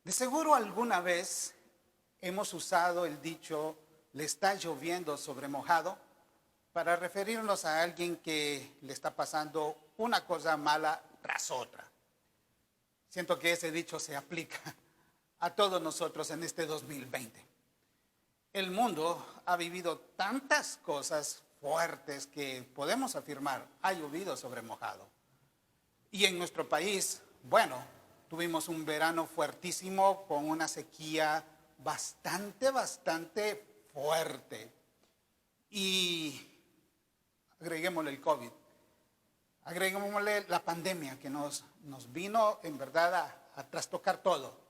De seguro alguna vez hemos usado el dicho "le está lloviendo sobre mojado" para referirnos a alguien que le está pasando una cosa mala tras otra. Siento que ese dicho se aplica a todos nosotros en este 2020. El mundo ha vivido tantas cosas fuertes que podemos afirmar ha llovido sobre mojado. Y en nuestro país, bueno, tuvimos un verano fuertísimo con una sequía bastante fuerte. Y agreguémosle el COVID, agreguémosle la pandemia que nos vino en verdad a trastocar todo.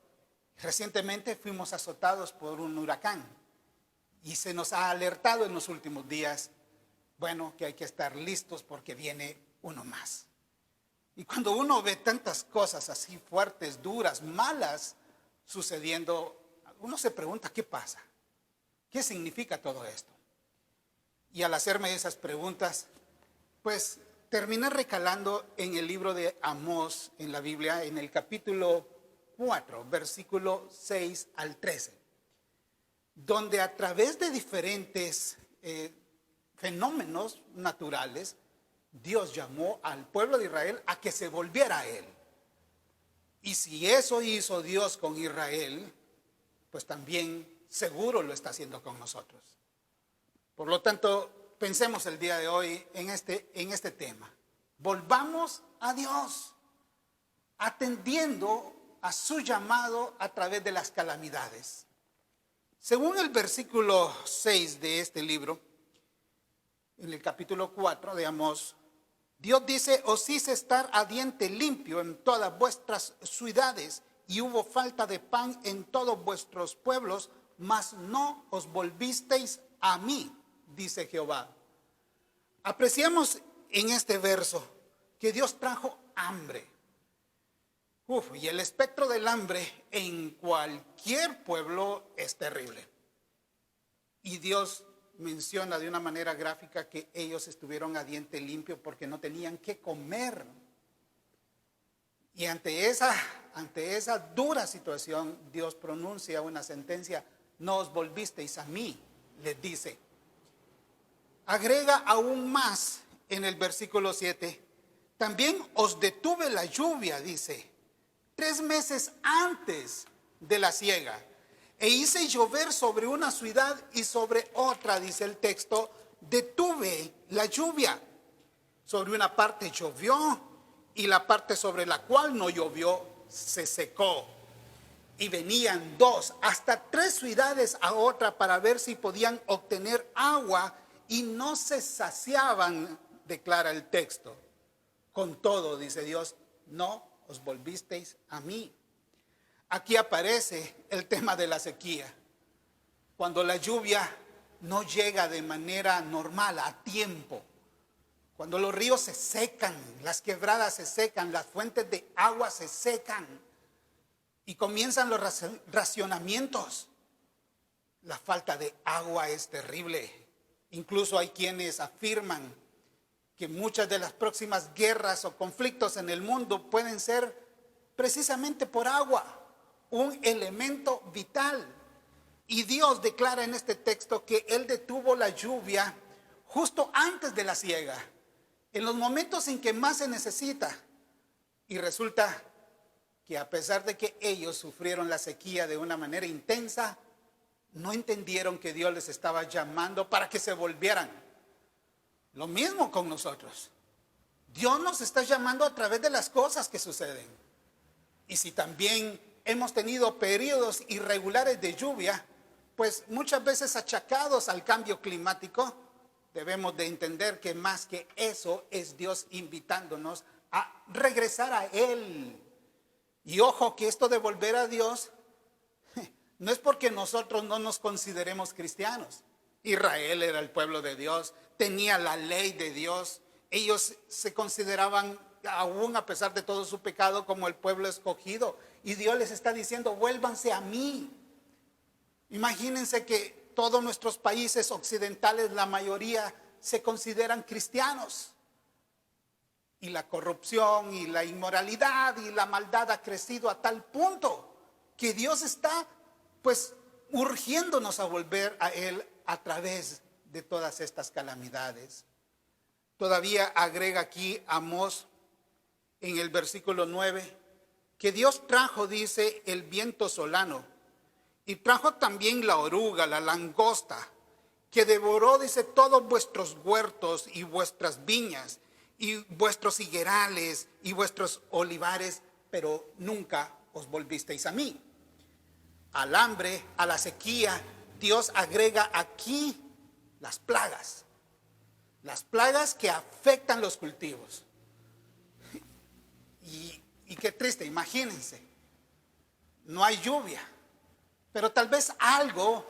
Recientemente fuimos azotados por un huracán y se nos ha alertado en los últimos días, bueno, que hay que estar listos porque viene uno más. Y cuando uno ve tantas cosas así fuertes, duras, malas sucediendo, uno se pregunta, ¿qué pasa? ¿Qué significa todo esto? Y al hacerme esas preguntas, pues terminé recalando en el libro de Amós en la Biblia, en el capítulo 4, versículo 6 al 13, donde a través de diferentes fenómenos naturales, Dios llamó al pueblo de Israel a que se volviera a Él. Y si eso hizo Dios con Israel, pues también seguro lo está haciendo con nosotros. Por lo tanto, pensemos el día de hoy en este tema. Volvamos a Dios, atendiendo a su llamado a través de las calamidades. Según el versículo 6 de este libro, en el capítulo 4 de Amós, Dios dice: os hice estar a diente limpio en todas vuestras ciudades, y hubo falta de pan en todos vuestros pueblos, mas no os volvisteis a mí, dice Jehová. Apreciamos en este verso que Dios trajo hambre. Y el espectro del hambre en cualquier pueblo es terrible. Y Dios menciona de una manera gráfica que ellos estuvieron a diente limpio porque no tenían qué comer. Y ante esa dura situación, Dios pronuncia una sentencia: no os volvisteis a mí, les dice. Agrega aún más en el versículo 7, también os detuve la lluvia, dice, 3 meses antes de la siega. E hice llover sobre una ciudad y sobre otra, dice el texto, detuve la lluvia. Sobre una parte llovió y la parte sobre la cual no llovió se secó. Y venían 2, hasta 3 ciudades a otra para ver si podían obtener agua y no se saciaban, declara el texto. Con todo, dice Dios, no os volvisteis a mí. Aquí aparece el tema de la sequía. Cuando la lluvia no llega de manera normal, a tiempo. Cuando los ríos se secan, las quebradas se secan, las fuentes de agua se secan y comienzan los racionamientos. La falta de agua es terrible. Incluso hay quienes afirman que muchas de las próximas guerras o conflictos en el mundo pueden ser precisamente por agua, un elemento vital. Y Dios declara en este texto que Él detuvo la lluvia justo antes de la siega, en los momentos en que más se necesita. Y resulta que a pesar de que ellos sufrieron la sequía de una manera intensa, no entendieron que Dios les estaba llamando para que se volvieran. Lo mismo con nosotros. Dios nos está llamando a través de las cosas que suceden. Y si también hemos tenido periodos irregulares de lluvia, pues muchas veces achacados al cambio climático, debemos de entender que más que eso es Dios invitándonos a regresar a Él. Y ojo que esto de volver a Dios no es porque nosotros no nos consideremos cristianos. Israel era el pueblo de Dios, tenía la ley de Dios. Ellos se consideraban, aún a pesar de todo su pecado, como el pueblo escogido. Y Dios les está diciendo: vuélvanse a mí. Imagínense que todos nuestros países occidentales, la mayoría se consideran cristianos. Y la corrupción y la inmoralidad y la maldad ha crecido a tal punto que Dios está pues urgiéndonos a volver a Él a través de todas estas calamidades. Todavía agrega aquí Amós en el versículo 9, que Dios trajo, dice, el viento solano, y trajo también la oruga, la langosta, que devoró, dice, todos vuestros huertos y vuestras viñas, y vuestros higuerales y vuestros olivares, pero nunca os volvisteis a mí. Al hambre, a la sequía, Dios agrega aquí las plagas que afectan los cultivos. Y qué triste, imagínense, no hay lluvia, pero tal vez algo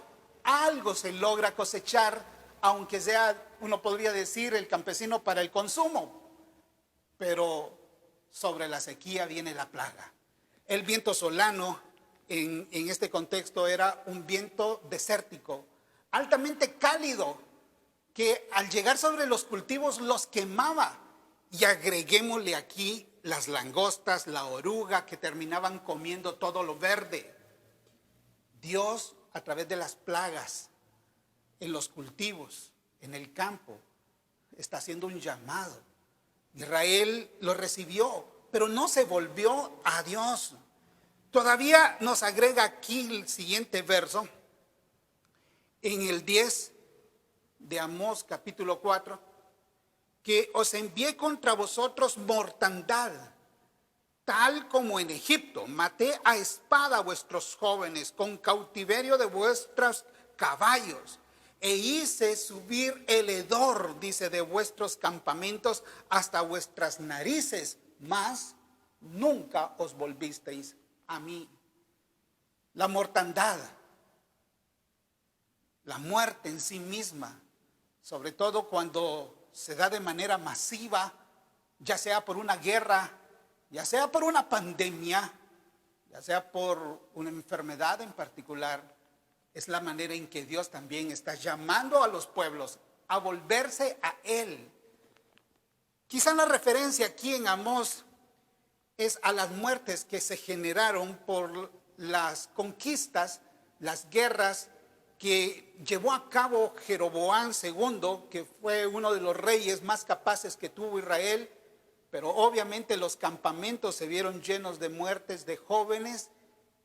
se logra cosechar, aunque sea, uno podría decir, el campesino para el consumo, pero sobre la sequía viene la plaga. El viento solano en este contexto era un viento desértico, altamente cálido, que al llegar sobre los cultivos los quemaba. Y agreguémosle aquí las langostas, la oruga, que terminaban comiendo todo lo verde. Dios, a través de las plagas en los cultivos, en el campo, está haciendo un llamado. Israel lo recibió, pero no se volvió a Dios. Todavía nos agrega aquí el siguiente verso, en el 10 de Amós capítulo 4, que os envié contra vosotros mortandad, tal como en Egipto. Maté a espada a vuestros jóvenes, con cautiverio de vuestros caballos, e hice subir el hedor, dice, de vuestros campamentos hasta vuestras narices, mas nunca os volvisteis a mí. La mortandad, la muerte en sí misma, sobre todo cuando se da de manera masiva, ya sea por una guerra, ya sea por una pandemia, ya sea por una enfermedad en particular, es la manera en que Dios también está llamando a los pueblos a volverse a Él. Quizá la referencia aquí en Amós es a las muertes que se generaron por las conquistas, las guerras que llevó a cabo Jeroboam II, que fue uno de los reyes más capaces que tuvo Israel, pero obviamente los campamentos se vieron llenos de muertes de jóvenes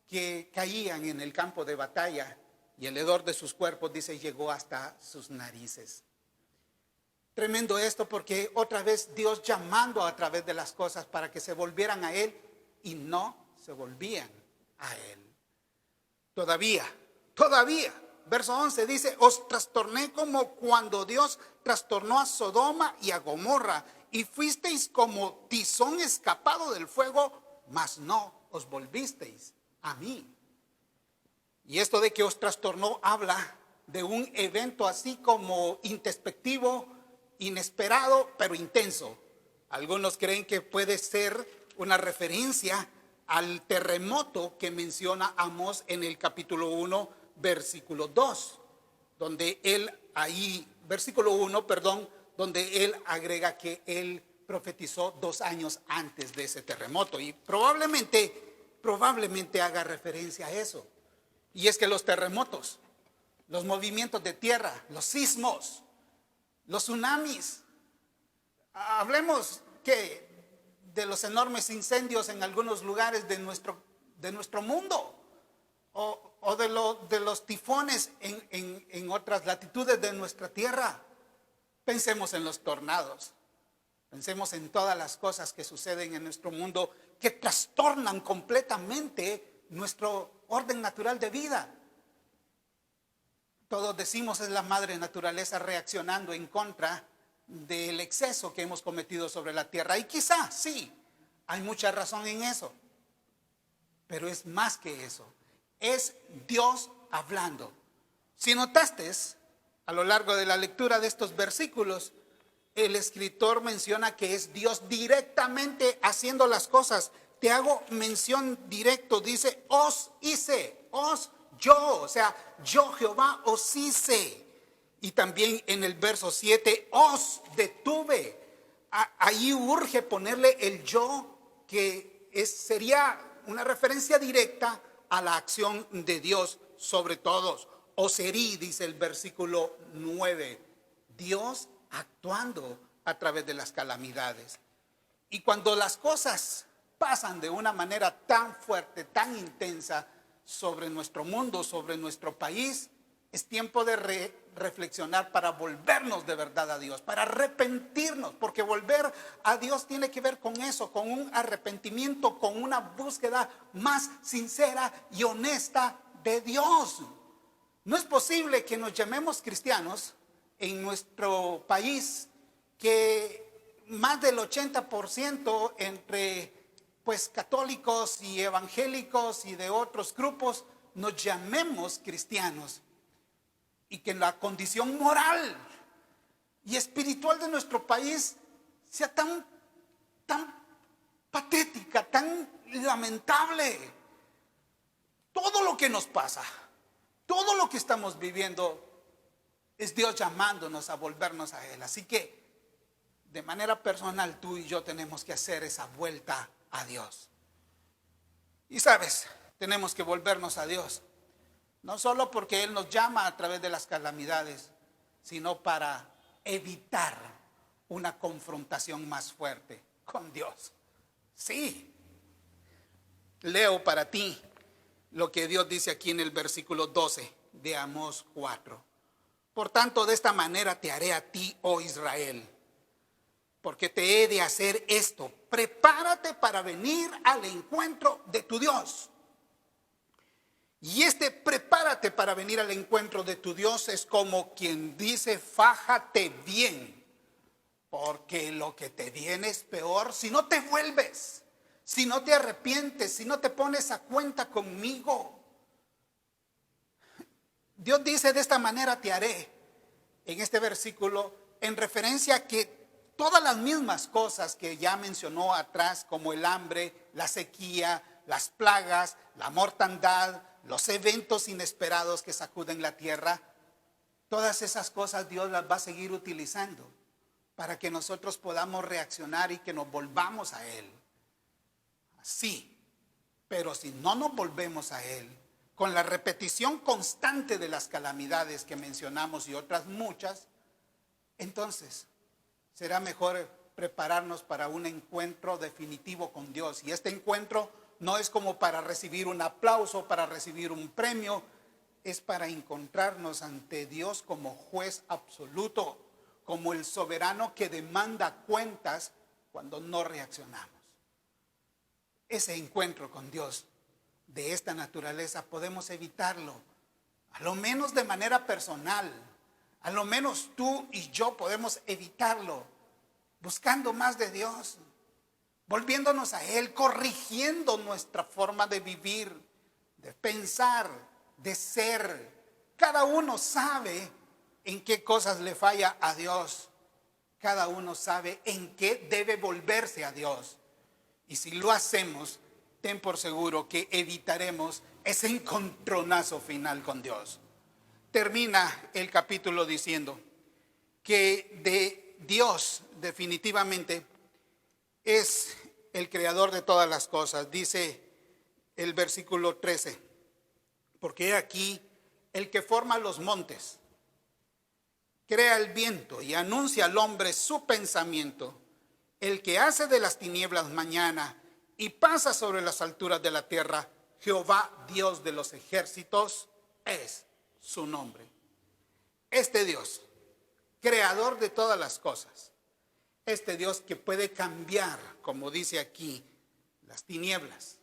que caían en el campo de batalla, y el hedor de sus cuerpos, dice, llegó hasta sus narices. Tremendo esto, porque otra vez Dios llamando a través de las cosas para que se volvieran a Él, y no se volvían a Él. Todavía, verso 11 dice, os trastorné como cuando Dios trastornó a Sodoma y a Gomorra, y fuisteis como tizón escapado del fuego, mas no os volvisteis a mí. Y esto de que os trastornó habla de un evento así como introspectivo, inesperado, pero intenso. Algunos creen que puede ser una referencia al terremoto que menciona Amós en el capítulo 1, versículo 2, donde él donde él agrega que él profetizó 2 años antes de ese terremoto, y probablemente haga referencia a eso. Y es que los terremotos, los movimientos de tierra, los sismos, los tsunamis, hablemos de los enormes incendios en algunos lugares de nuestro mundo, o de los tifones en otras latitudes de nuestra tierra. Pensemos en los tornados, pensemos en todas las cosas que suceden en nuestro mundo que trastornan completamente nuestro orden natural de vida. Todos decimos es la madre naturaleza reaccionando en contra del exceso que hemos cometido sobre la tierra. Y quizá sí, hay mucha razón en eso. Pero es más que eso. Es Dios hablando. Si notaste, a lo largo de la lectura de estos versículos, el escritor menciona que es Dios directamente haciendo las cosas. Te hago mención directo, dice, os hice, yo, o sea, yo Jehová os hice. Y también en el verso 7, os detuve. Ahí urge ponerle el yo, que sería una referencia directa a la acción de Dios sobre todos. Oseri, dice el versículo 9, Dios actuando a través de las calamidades. Y cuando las cosas pasan de una manera tan fuerte, tan intensa sobre nuestro mundo, sobre nuestro país, es tiempo de reflexionar para volvernos de verdad a Dios, para arrepentirnos, porque volver a Dios tiene que ver con eso, con un arrepentimiento, con una búsqueda más sincera y honesta de Dios. No es posible que nos llamemos cristianos en nuestro país, que más del 80% entre pues católicos y evangélicos y de otros grupos nos llamemos cristianos, y que la condición moral y espiritual de nuestro país sea tan patética, tan lamentable. Todo lo que nos pasa, todo lo que estamos viviendo, es Dios llamándonos a volvernos a Él. Así que de manera personal tú y yo tenemos que hacer esa vuelta a Dios. Y sabes, tenemos que volvernos a Dios, no solo porque Él nos llama a través de las calamidades, sino para evitar una confrontación más fuerte con Dios. Sí, leo para ti lo que Dios dice aquí en el versículo 12 de Amós 4. Por tanto, de esta manera te haré a ti, oh Israel, porque te he de hacer esto. Prepárate para venir al encuentro de tu Dios. Y prepárate para venir al encuentro de tu Dios es como quien dice: fájate bien, porque lo que te viene es peor si no te vuelves, si no te arrepientes, si no te pones a cuenta conmigo. Dios dice: de esta manera te haré, en este versículo, en referencia a que todas las mismas cosas que ya mencionó atrás, como el hambre, la sequía, las plagas, la mortandad, los eventos inesperados que sacuden la tierra, todas esas cosas Dios las va a seguir utilizando para que nosotros podamos reaccionar y que nos volvamos a Él. Sí, pero si no nos volvemos a Él, con la repetición constante de las calamidades que mencionamos y otras muchas, entonces será mejor prepararnos para un encuentro definitivo con Dios. Y este encuentro no es como para recibir un aplauso, para recibir un premio, es para encontrarnos ante Dios como juez absoluto, como el soberano que demanda cuentas cuando no reaccionamos. Ese encuentro con Dios de esta naturaleza podemos evitarlo, a lo menos de manera personal. A lo menos tú y yo podemos evitarlo buscando más de Dios, volviéndonos a Él, corrigiendo nuestra forma de vivir, de pensar, de ser. Cada uno sabe en qué cosas le falla a Dios. Cada uno sabe en qué debe volverse a Dios. Y si lo hacemos, ten por seguro que evitaremos ese encontronazo final con Dios. Termina el capítulo diciendo que de Dios definitivamente es el creador de todas las cosas. Dice el versículo 13, porque he aquí el que forma los montes, crea el viento y anuncia al hombre su pensamiento, el que hace de las tinieblas mañana y pasa sobre las alturas de la tierra, Jehová Dios de los ejércitos es su nombre. Este Dios, creador de todas las cosas, este Dios que puede cambiar, como dice aquí, las tinieblas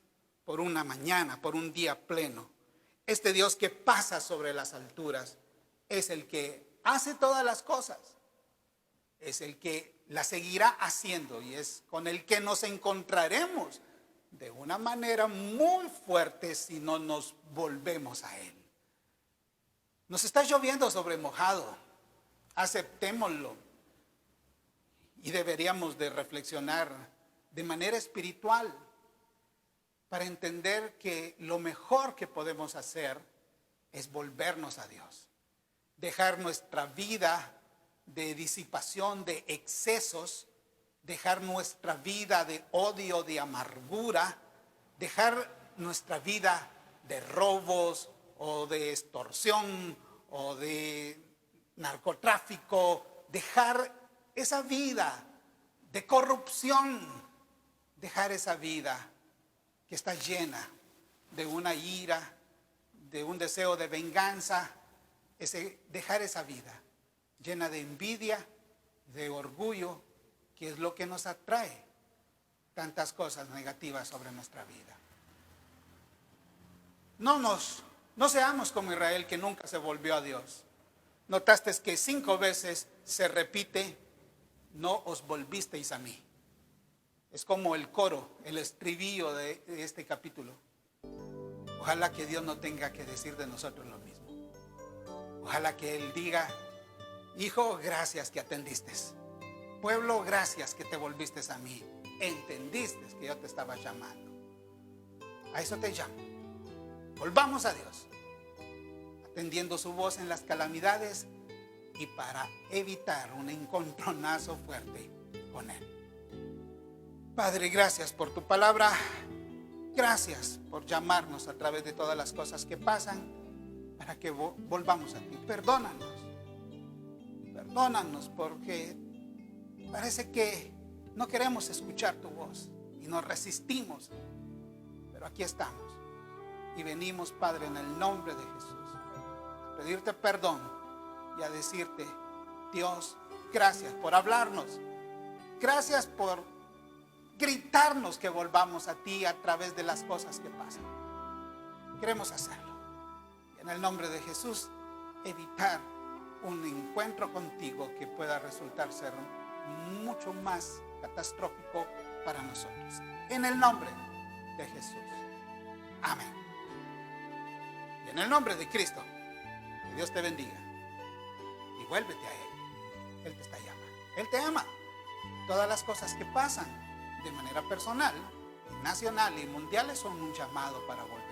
por una mañana, por un día pleno. Este Dios que pasa sobre las alturas es el que hace todas las cosas, es el que las seguirá haciendo y es con el que nos encontraremos de una manera muy fuerte si no nos volvemos a Él. Nos está lloviendo sobre mojado, aceptémoslo. Y deberíamos de reflexionar de manera espiritual para entender que lo mejor que podemos hacer es volvernos a Dios. Dejar nuestra vida de disipación, de excesos, dejar nuestra vida de odio, de amargura, dejar nuestra vida de robos o de extorsión o de narcotráfico, dejar esa vida de corrupción, dejar esa vida que está llena de una ira, de un deseo de venganza, dejar esa vida llena de envidia, de orgullo, que es lo que nos atrae tantas cosas negativas sobre nuestra vida. No seamos como Israel, que nunca se volvió a Dios. Notaste que 5 veces se repite: no os volvisteis a mí. Es como el coro, el estribillo de este capítulo. Ojalá que Dios no tenga que decir de nosotros lo mismo. Ojalá que Él diga: hijo, gracias que atendiste. Pueblo, gracias que te volviste a mí. Entendiste que yo te estaba llamando. A eso te llamo. Volvamos a Dios, atendiendo su voz en las calamidades y para evitar un encontronazo fuerte con Él. Padre, gracias por tu palabra. Gracias por llamarnos a través de todas las cosas que pasan para que volvamos a ti. Perdónanos porque parece que no queremos escuchar tu voz y nos resistimos. Pero aquí estamos y venimos, Padre, en el nombre de Jesús, a pedirte perdón y a decirte: Dios, gracias por hablarnos. Gracias por gritarnos que volvamos a ti a través de las cosas que pasan. Queremos hacerlo. Y en el nombre de Jesús, evitar un encuentro contigo que pueda resultar ser mucho más catastrófico para nosotros. En el nombre de Jesús. Amén. Y en el nombre de Cristo, que Dios te bendiga. Y vuélvete a Él. Él te está llamando. Él te ama. Todas las cosas que pasan de manera personal, nacional y mundial son un llamado para volver.